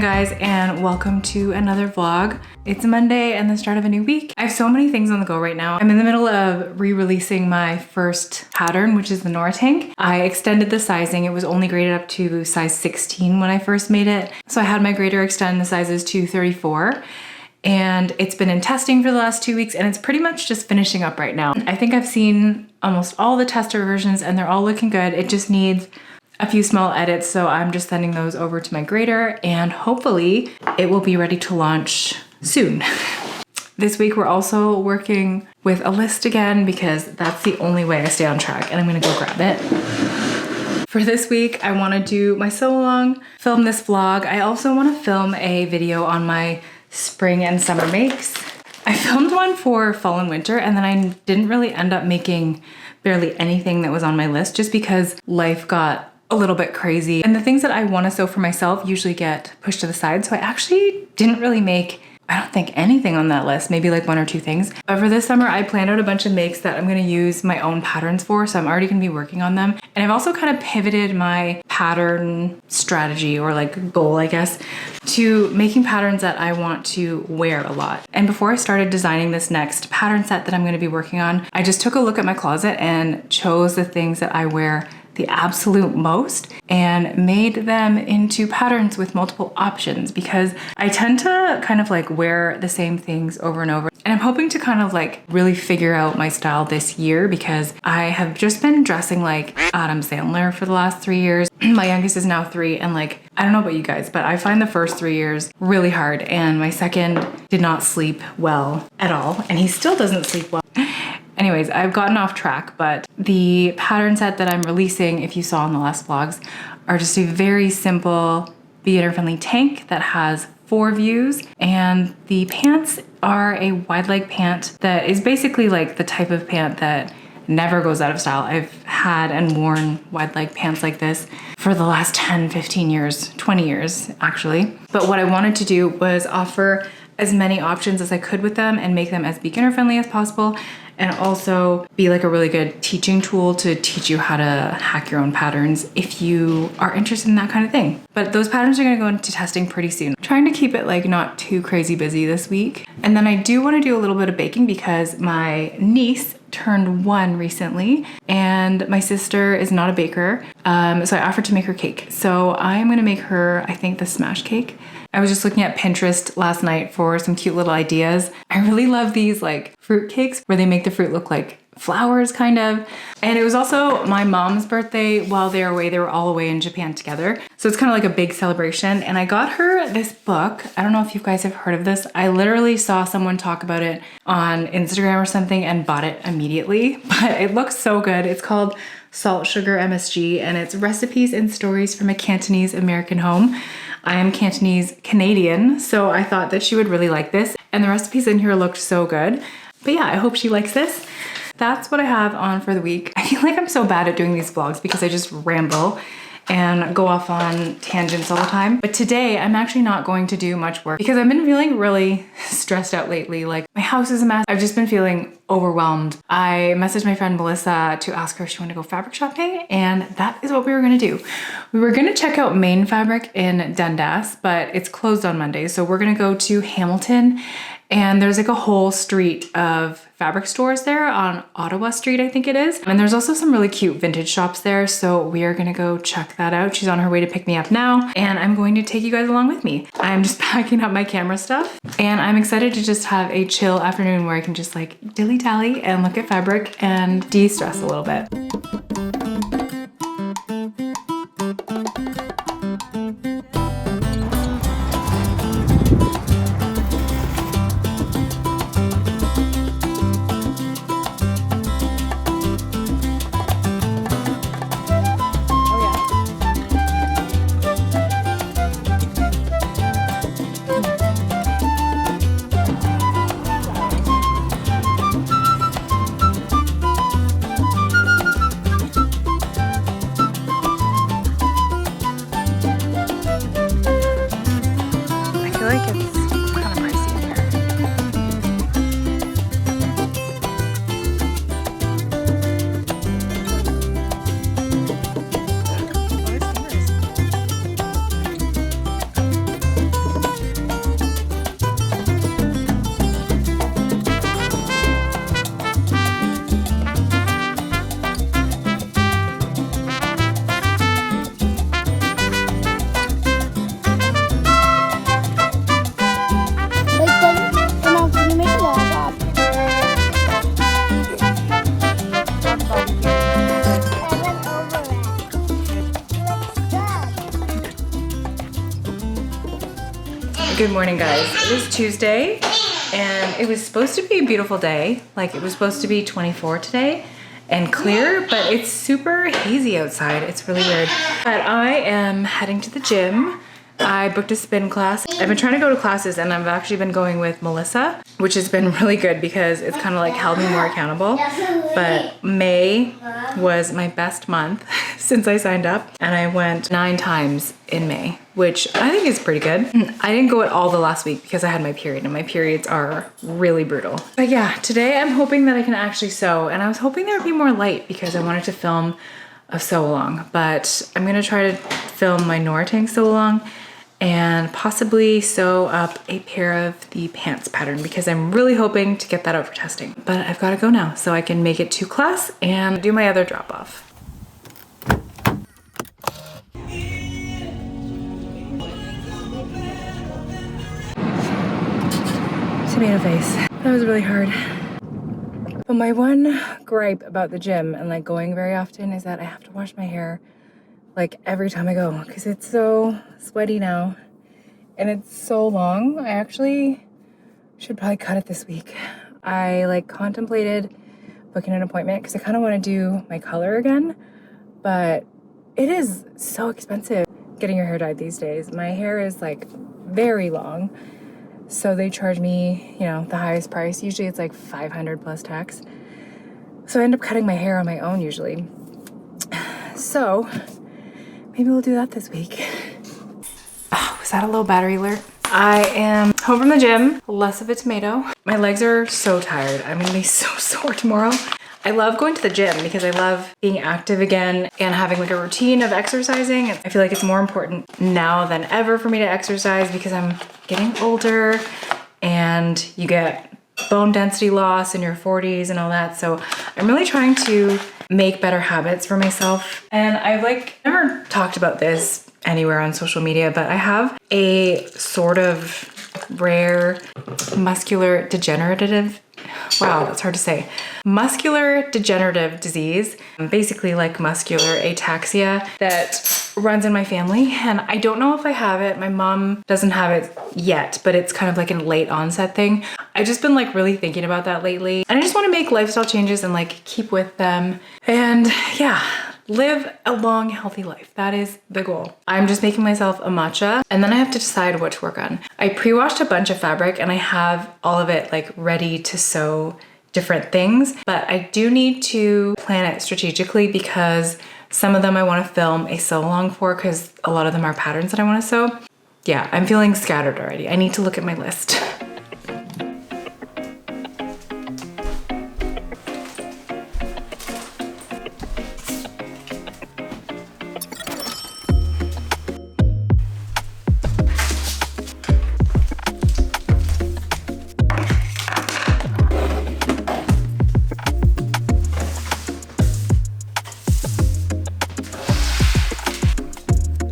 guys, and welcome to another vlog. It's Monday and the start of a new week. I have so many things on the go right now. I'm in the middle of re-releasing my first pattern, which is the Nora tank. I extended the sizing. It was only graded up to size 16 when I first made it. So I had my grader extend the sizes to 34. And it's been in testing for the last 2 weeks and it's pretty much just finishing up right now. I think I've seen almost all the tester versions and they're all looking good. It just needs a few small edits, so I'm just sending those over to my grader and hopefully it will be ready to launch soon. This week we're also working with a list again because that's the only way I stay on track, and I'm gonna go grab it. For this week, I wanna do my sew along, film this vlog. I also wanna film a video on my spring and summer makes. I filmed one for fall and winter and then I didn't really end up making barely anything that was on my list just because life got a little bit crazy. And the things that I want to sew for myself usually get pushed to the side. So I actually didn't really make, I don't think, anything on that list, maybe like 1 or 2 things. But for this summer, I planned out a bunch of makes that I'm going to use my own patterns for. So I'm already going to be working on them. And I've also kind of pivoted my pattern strategy or like goal, I guess, to making patterns that I want to wear a lot. And before I started designing this next pattern set that I'm going to be working on, I just took a look at my closet and chose the things that I wear the absolute most and made them into patterns with multiple options because I tend to kind of like wear the same things over and over. And I'm hoping to kind of like really figure out my style this year because I have just been dressing like Adam Sandler for the last 3 years. My youngest is now 3 and like, I don't know about you guys, but I find the first 3 years really hard and my second did not sleep well at all and he still doesn't sleep well. Anyways, I've gotten off track, but the pattern set that I'm releasing, if you saw in the last vlogs, are just a very simple beginner-friendly tank that has 4 views, and the pants are a wide leg pant that is basically like the type of pant that never goes out of style. I've had and worn wide leg pants like this for the last 10, 15 years, 20 years actually. But what I wanted to do was offer as many options as I could with them and make them as beginner friendly as possible, and also be like a really good teaching tool to teach you how to hack your own patterns if you are interested in that kind of thing. But those patterns are gonna go into testing pretty soon. I'm trying to keep it like not too crazy busy this week. And then I do wanna do a little bit of baking because my niece turned 1 recently and my sister is not a baker. So I offered to make her cake. So I'm gonna make her, I think, the smash cake. I was just looking at Pinterest last night for some cute little ideas. I really love these like fruit cakes where they make the fruit look like flowers kind of. And it was also my mom's birthday while they were away. They were all away in Japan together. So it's kind of like a big celebration. And I got her this book. I don't know if you guys have heard of this. I literally saw someone talk about it on Instagram or something and bought it immediately. But it looks so good. It's called Salt, Sugar, MSG, and it's recipes and stories from a Cantonese American home. I am Cantonese Canadian, so I thought that she would really like this. And the recipes in here looked so good. But yeah, I hope she likes this. That's what I have on for the week. I feel like I'm so bad at doing these vlogs because I just ramble and go off on tangents all the time. But today I'm actually not going to do much work because I've been feeling really stressed out lately. Like my house is a mess. I've just been feeling overwhelmed. I messaged my friend Melissa to ask her if she wanted to go fabric shopping, and that is what we were gonna do. We were gonna check out Main Fabric in Dundas, but it's closed on Monday. So we're gonna go to Hamilton, and there's like a whole street of fabric stores there on Ottawa Street, I think it is. And there's also some really cute vintage shops there. So we are gonna go check that out. She's on her way to pick me up now, and I'm going to take you guys along with me. I'm just packing up my camera stuff, and I'm excited to just have a chill afternoon where I can just like dilly-dally and look at fabric and de-stress a little bit. Good morning, guys. It is Tuesday and it was supposed to be a beautiful day. Like it was supposed to be 24 today and clear, but it's super hazy outside. It's really weird. But I am heading to the gym. I booked a spin class. I've been trying to go to classes and I've actually been going with Melissa, which has been really good because it's kind of like held me more accountable. But May was my best month since I signed up and I went 9 times in May, which I think is pretty good. I didn't go at all the last week because I had my period and my periods are really brutal. But yeah, today I'm hoping that I can actually sew, and I was hoping there would be more light because I wanted to film a sew along, but I'm gonna try to film my Nortang sew along and possibly sew up a pair of the pants pattern because I'm really hoping to get that out for testing. But I've gotta go now so I can make it to class and do my other drop off. Tomato face. That was really hard. But my one gripe about the gym and like going very often is that I have to wash my hair like every time I go because it's so sweaty now and it's so long. I actually should probably cut it this week. I like contemplated booking an appointment because I kind of want to do my color again, but it is so expensive getting your hair dyed these days. My hair is like very long, so they charge me, you know, the highest price. Usually it's like 500 plus tax. So I end up cutting my hair on my own usually. So maybe we'll do that this week. Oh, was that a low battery alert? I am home from the gym, less of a tomato. My legs are so tired. I'm gonna be so sore tomorrow. I love going to the gym because I love being active again and having like a routine of exercising. I feel like it's more important now than ever for me to exercise because I'm getting older and you get bone density loss in your 40s and all that. So I'm really trying to make better habits for myself. And I've like never talked about this anywhere on social media, but I have a sort of rare muscular degenerative, wow, that's hard to say. Muscular degenerative disease, basically like muscular ataxia that runs in my family. And I don't know if I have it. My mom doesn't have it yet, but it's kind of like a late onset thing. I've just been like really thinking about that lately. And I just want to make lifestyle changes and like keep with them. And yeah, live a long, healthy life. That is the goal. I'm just making myself a matcha and then I have to decide what to work on. I pre-washed a bunch of fabric and I have all of it like ready to sew different things, but I do need to plan it strategically because some of them I want to film a sew along for because a lot of them are patterns that I want to sew. Yeah, I'm feeling scattered already. I need to look at my list.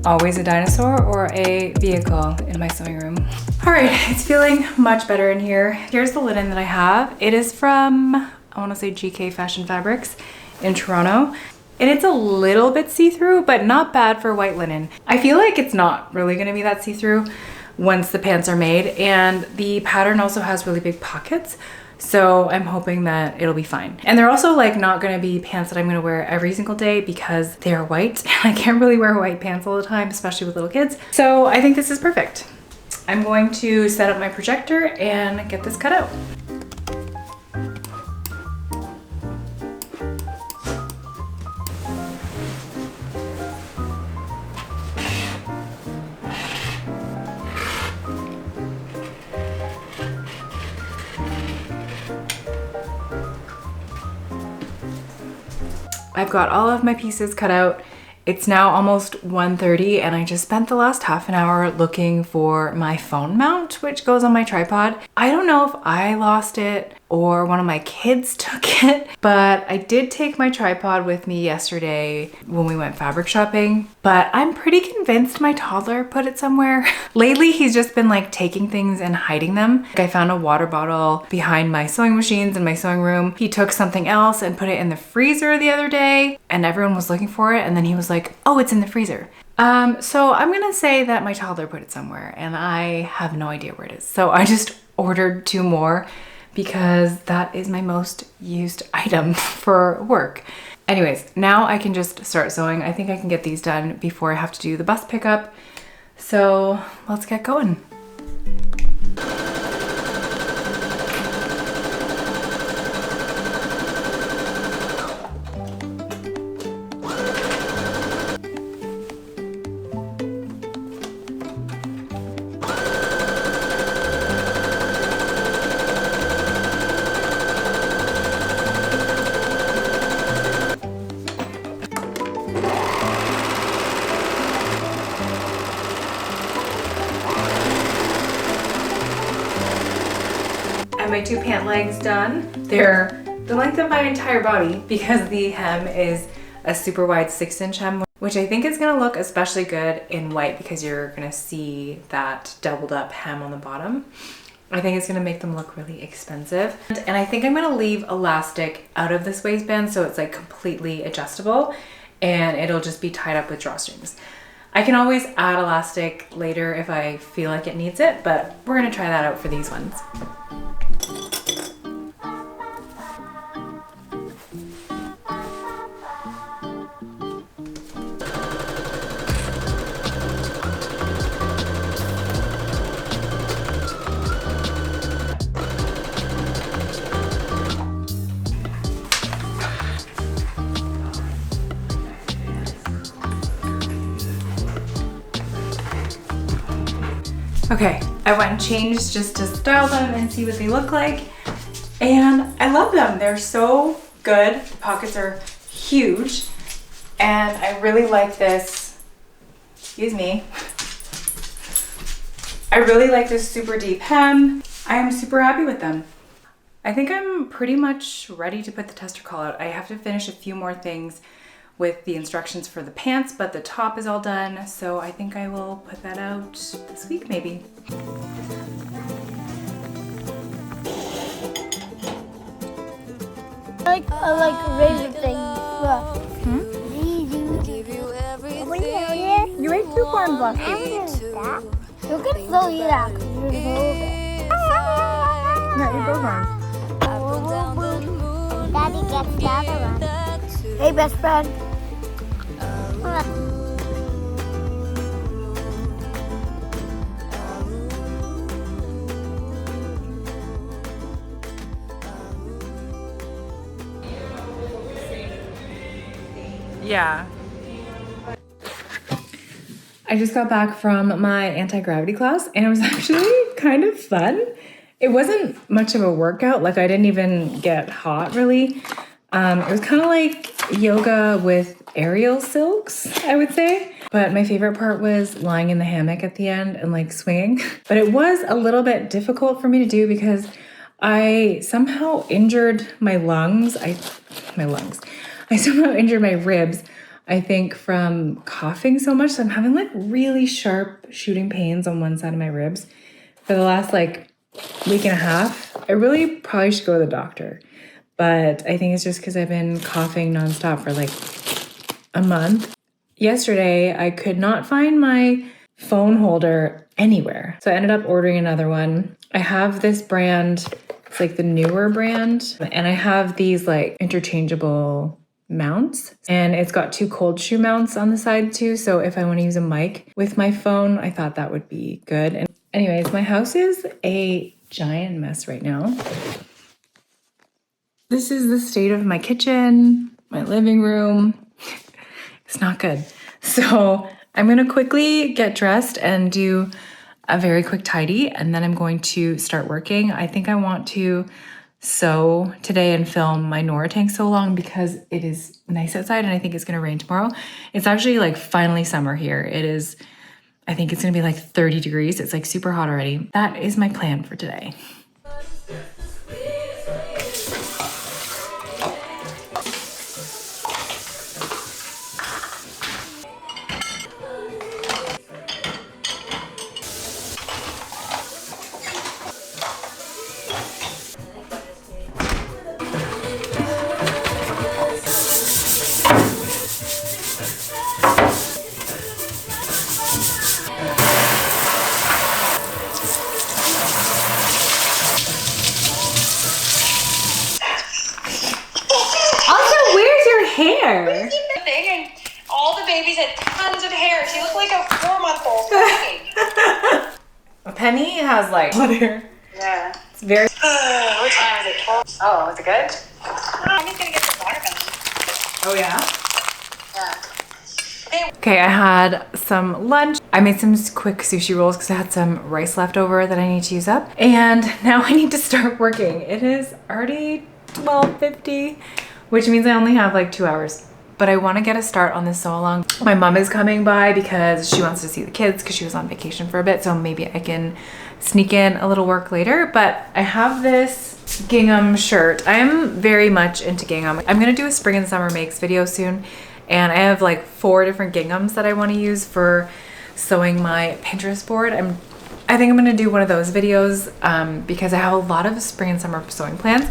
Always a dinosaur or a vehicle in my sewing room. All right, it's feeling much better in here. Here's the linen that I have. It is from, I wanna say GK Fashion Fabrics in Toronto. And it's a little bit see-through, but not bad for white linen. I feel like it's not really gonna be that see-through once the pants are made. And the pattern also has really big pockets. So I'm hoping that it'll be fine. And they're also like not gonna be pants that I'm gonna wear every single day because they're white. I can't really wear white pants all the time, especially with little kids. So I think this is perfect. I'm going to set up my projector and get this cut out. I've got all of my pieces cut out. It's now almost 1:30 and I just spent the last half an hour looking for my phone mount, which goes on my tripod. I don't know if I lost it or one of my kids took it, but I did take my tripod with me yesterday when we went fabric shopping, but I'm pretty convinced my toddler put it somewhere. Lately, he's just been like taking things and hiding them. Like I found a water bottle behind my sewing machines in my sewing room. He took something else and put it in the freezer the other day and everyone was looking for it. And then he was like, oh, it's in the freezer. So I'm gonna say that my toddler put it somewhere and I have no idea where it is. So I just ordered 2 more because that is my most used item for work. Anyways, now I can just start sewing. I think I can get these done before I have to do the bus pickup. So let's get going. My 2 pant legs done. They're the length of my entire body because the hem is a super wide 6-inch hem, which I think is gonna look especially good in white because you're gonna see that doubled up hem on the bottom. I think it's gonna make them look really expensive. And I think I'm gonna leave elastic out of this waistband so it's like completely adjustable and it'll just be tied up with drawstrings. I can always add elastic later if I feel like it needs it, but we're gonna try that out for these ones. Okay, I went and changed just to style them and see what they look like. And I love them. They're so good. The pockets are huge. And I really like this, excuse me. I really like this super deep hem. I am super happy with them. I think I'm pretty much ready to put the tester call out. I have to finish a few more things with the instructions for the pants, but the top is all done, so I think I will put that out this week maybe. I like razor things. You ate 2 corn blocks. You can still eat that because you remove it. No, eat those ones. Daddy gets the other one. Hey, best friend. Yeah. I just got back from my anti-gravity class and it was actually kind of fun. It wasn't much of a workout, like I didn't even get hot really. It was kind of like yoga with aerial silks, I would say. But my favorite part was lying in the hammock at the end and like swinging. But it was a little bit difficult for me to do because I somehow injured my lungs. I somehow injured my ribs, I think, from coughing so much. So I'm having like really sharp shooting pains on one side of my ribs for the last like week and a half. I really probably should go to the doctor. But I think it's just because I've been coughing nonstop for like a month. Yesterday, I could not find my phone holder anywhere. So I ended up ordering another one. I have this brand, it's like the newer brand. And I have these like interchangeable mounts. And it's got 2 cold shoe mounts on the side too. So if I want to use a mic with my phone, I thought that would be good. And anyways, my house is a giant mess right now. This is the state of my kitchen, my living room. It's not good. So I'm gonna quickly get dressed and do a very quick tidy, and then I'm going to start working. I think I want to sew today and film my Nora tank so long because it is nice outside and I think it's gonna rain tomorrow. It's actually like finally summer here. It is, I think it's gonna be like 30 degrees. It's like super hot already. That is my plan for today. hair. And all the babies had tons of hair. She looked like a 4-month-old baby. Penny has like blood hair. Yeah. It's very. What time is it? 12? Oh, is it good? I'm just gonna get some watermelon. Oh yeah. Yeah. Hey. Okay, I had some lunch. I made some quick sushi rolls because I had some rice left over that I need to use up. And now I need to start working. It is already 12:50, which means I only have like 2 hours. But I want to get a start on this sew along. My mom is coming by because she wants to see the kids because she was on vacation for a bit. So maybe I can sneak in a little work later. But I have this gingham shirt. I am very much into gingham. I'm going to do a spring and summer makes video soon. And I have like 4 different ginghams that I want to use for sewing my Pinterest board. I think I'm going to do one of those videos because I have a lot of spring and summer sewing plans.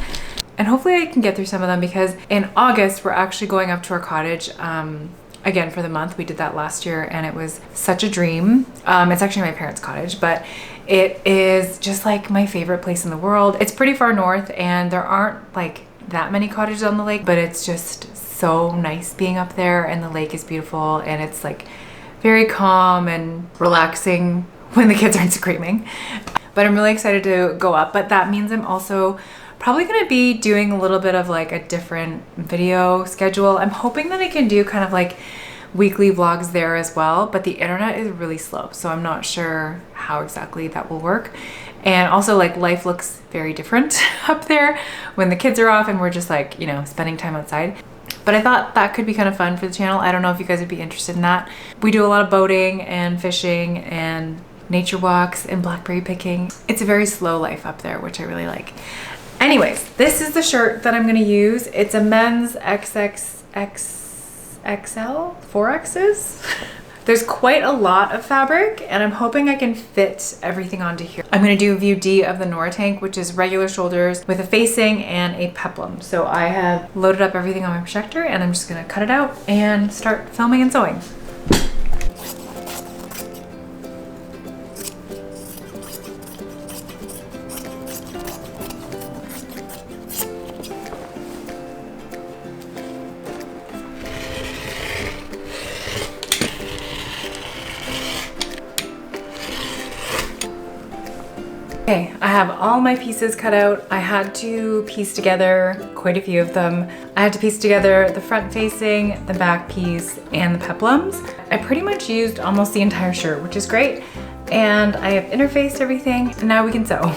And hopefully I can get through some of them because in August, we're actually going up to our cottage again for the month. We did that last year and it was such a dream. It's actually my parents' cottage, but it is just like my favorite place in the world. It's pretty far north and there aren't like that many cottages on the lake, but it's just so nice being up there and the lake is beautiful and it's like very calm and relaxing when the kids aren't screaming. But I'm really excited to go up, but that means I'm also probably going to be doing a little bit of like a different video schedule. I'm hoping that I can do kind of like weekly vlogs there as well, but the internet is really slow, so I'm not sure how exactly that will work. And also like life looks very different up there when the kids are off and we're just like, you know, spending time outside. But I thought that could be kind of fun for the channel. I don't know if you guys would be interested in that. We do a lot of boating and fishing and nature walks and blackberry picking. It's a very slow life up there, which I really like. Anyways, this is the shirt that I'm gonna use. It's a men's XXXL, 4X's. There's quite a lot of fabric and I'm hoping I can fit everything onto here. I'm gonna do view D of the Nora tank, which is regular shoulders with a facing and a peplum. So I have loaded up everything on my projector and I'm just gonna cut it out and start filming and sewing. Okay, I have all my pieces cut out. I had to piece together quite a few of them. I had to piece together the front facing, the back piece, and the peplums. I pretty much used almost the entire shirt, which is great. And I have interfaced everything, and now we can sew.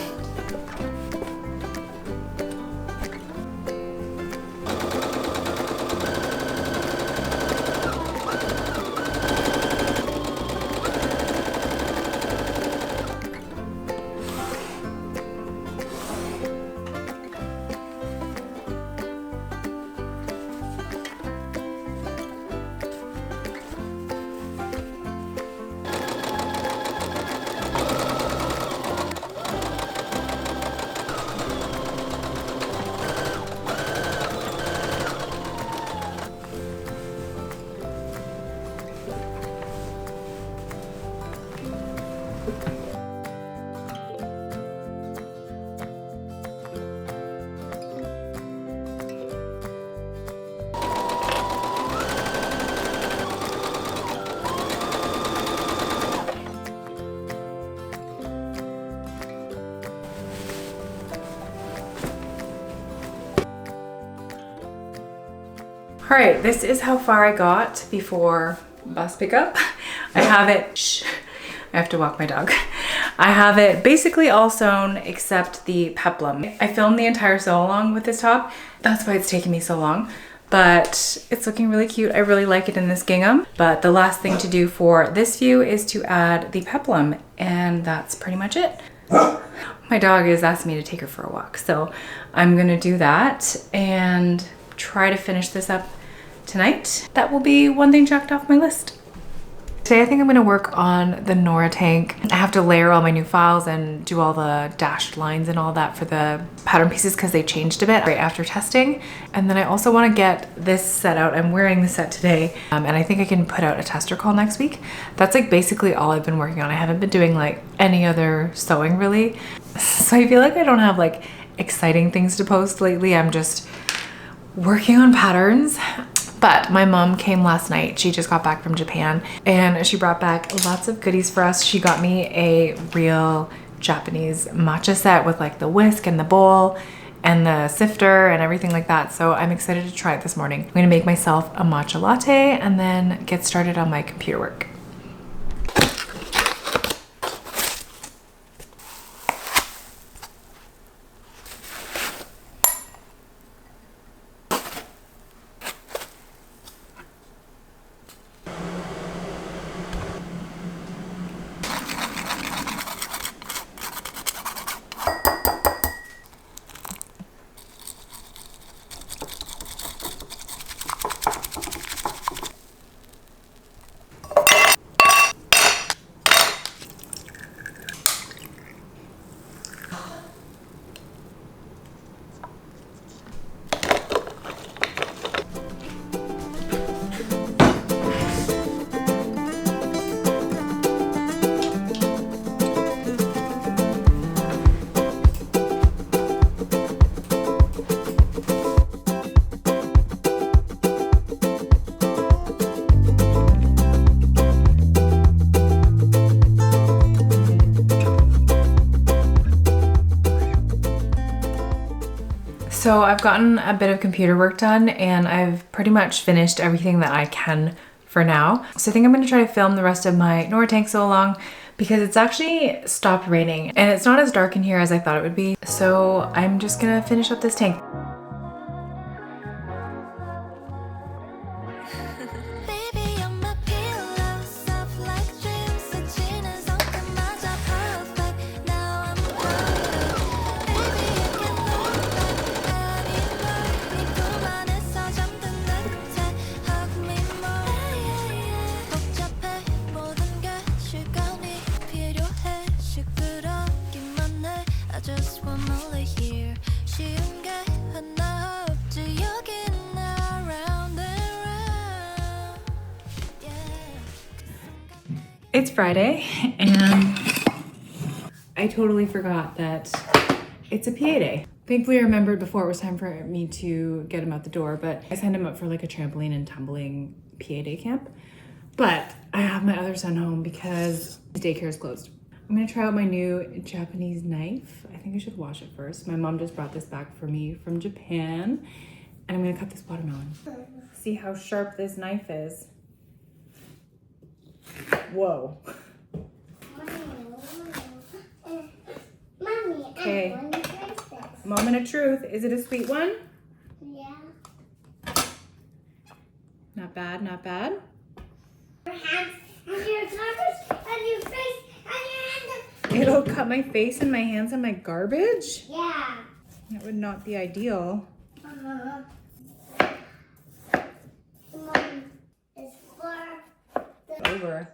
All right, this is how far I got before bus pickup. I have it, shh, I have to walk my dog. I have it basically all sewn except the peplum. I filmed the entire sew along with this top. That's why it's taking me so long, but it's looking really cute. I really like it in this gingham. But the last thing to do for this view is to add the peplum, and that's pretty much it. My dog is asking me to take her for a walk, so I'm gonna do that and try to finish this up tonight. That will be one thing checked off my list. Today I think I'm gonna work on the Nora tank. I have to layer all my new files and do all the dashed lines and all that for the pattern pieces because they changed a bit right after testing. And then I also wanna get this set out. I'm wearing the set today and I think I can put out a tester call next week. That's like basically all I've been working on. I haven't been doing like any other sewing really. So I feel like I don't have like exciting things to post lately. I'm just working on patterns, But my mom came last night. She just got back from Japan and she brought back lots of goodies for us. She got me a real Japanese matcha set with like the whisk and the bowl and the sifter and everything like that. So I'm excited to try it this morning. I'm gonna make myself a matcha latte and then get started on my computer work. So I've gotten a bit of computer work done and I've pretty much finished everything that I can for now. So I think I'm gonna try to film the rest of my Nora tank sew along because it's actually stopped raining and it's not as dark in here as I thought it would be. So I'm just gonna finish up this tank. It's Friday and I totally forgot that it's a PA day. Thankfully I remembered before it was time for me to get him out the door, but I signed him up for like a trampoline and tumbling PA day camp. But I have my other son home because the daycare is closed. I'm gonna try out my new Japanese knife. I think I should wash it first. My mom just brought this back for me from Japan and I'm gonna cut this watermelon. See how sharp this knife is. Whoa. Mommy, Okay. I want to taste this. Moment of truth. Is it a sweet one? Yeah. Not bad, not bad. Your hands and your garbage and your face and your hands. It'll cut my face and my hands and my garbage? Yeah. That would not be ideal. Mom, it's for the Over.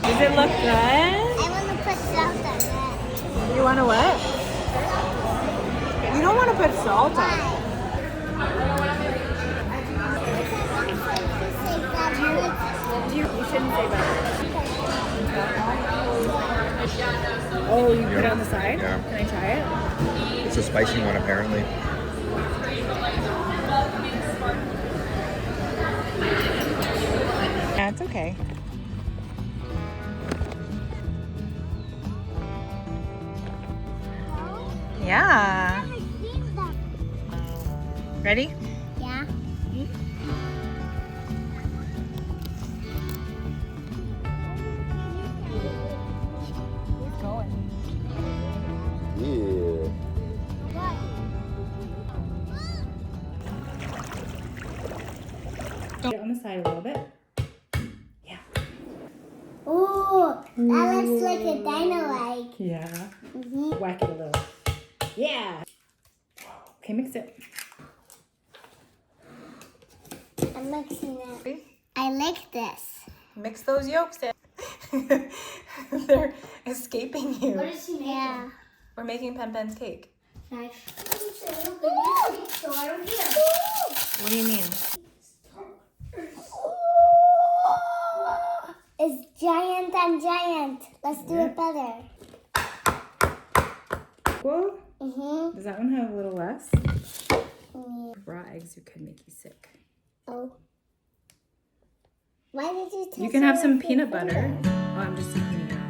Does it look good? I want to put salt on it. You want to what? You don't want to put salt on it. You shouldn't say that. Oh, you put it on the side? Yeah. Can I try it? It's a spicy one, apparently. Yeah, it's okay. Yeah. Ready? Yeah. Keep going. Yeah. Get on the side a little bit. Yeah. Ooh, that looks like a dino egg. Yeah. Mm-hmm. Whack it a little. Yeah. Okay, mix it. I'm mixing it. I like this. Mix those yolks in. They're escaping you. What is she making? Yeah. We're making Pen Pen's cake. Nice. What do you mean? It's giant and giant. Let's do it better. equal? Mm-hmm. Does that one have a little less? Raw eggs could make you sick. Oh. Why did you take You can have some your peanut finger? butter. Oh, I'm just cleaning it off.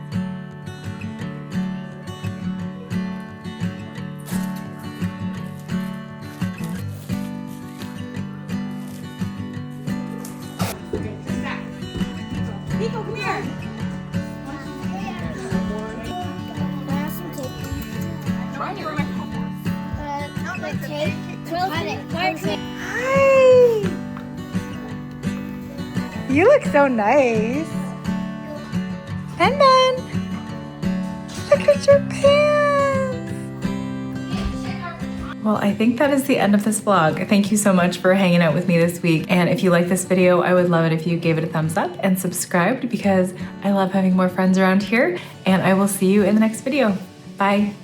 Nico, come here. Hi. You look so nice. Ben Ben. Look at your pants. Well, I think that is the end of this vlog. Thank you so much for hanging out with me this week. And if you like this video, I would love it if you gave it a thumbs up and subscribed because I love having more friends around here. And I will see you in the next video. Bye.